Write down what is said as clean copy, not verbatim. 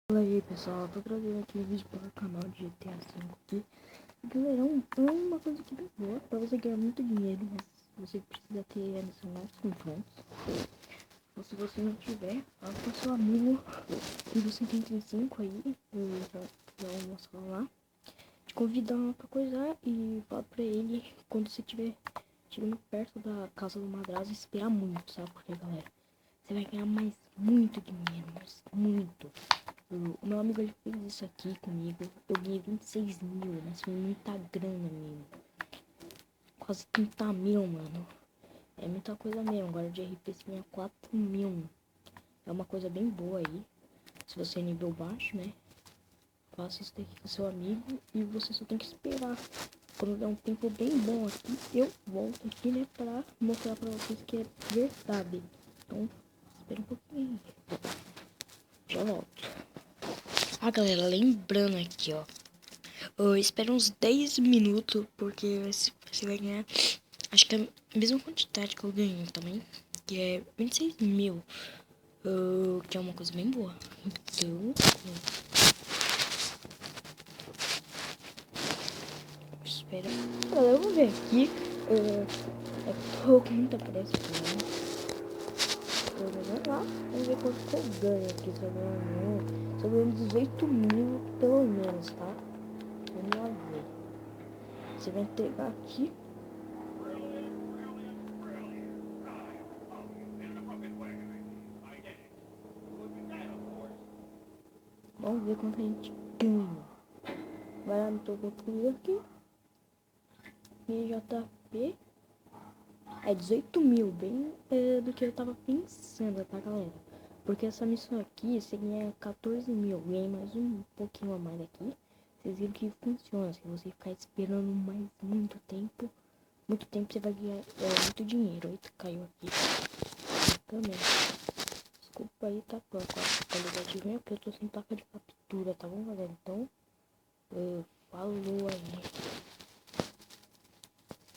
Fala aí pessoal, tô trazendo aqui um vídeo para o canal de GTA V aqui. Galera, é uma coisa que bem boa pra você ganhar muito dinheiro, mas você precisa ter adicionais confrontos. Ou se você não tiver, fala pro seu amigo que você tem 35 aí, já vou mostrar lá. Te convidar pra coisar e fala pra ele quando você estiver chegando perto da casa do madrasto, esperar muito, sabe? Porque galera, você vai ganhar muito dinheiro, mas muito. O meu amigo ele fez isso aqui comigo. Eu ganhei 26 mil, mas foi muita grana mesmo. Quase 30 mil, mano. É muita coisa mesmo. Agora de RP você ganha 4 mil. É uma coisa bem boa aí. Se você é nível baixo, né? Faça isso daqui com seu amigo e você só tem que esperar. Quando der um tempo bem bom aqui, eu volto aqui, né? Pra mostrar pra vocês que é verdade. Então, espera um pouquinho. Já volto. Ah, galera, lembrando aqui, ó. Eu espero uns 10 minutos, porque você vai ganhar, acho que é a mesma quantidade que eu ganhei também, que é 26 mil, que é uma coisa bem boa. Então, espera. Eu vou ver aqui. Eu tô com muita pressa, né? Vamos lá, vamos ver quanto que eu ganho aqui. Se eu ganho 18 mil, pelo menos, tá? Vamos lá ver. Você vai entregar aqui. Vamos ver quanto a gente ganha. Vai lá no topo aqui. JP. É 18 mil, bem do que eu tava pensando, tá, galera? Porque essa missão aqui, você ganha 14 mil. Ganhei mais um pouquinho a mais aqui. Vocês viram que funciona. Se você ficar esperando mais muito tempo você vai ganhar muito dinheiro. Aí caiu aqui também. Desculpa aí, tá pronto. A qualidade vem porque eu tô sem placa de captura, tá bom, galera? Então, falou aí.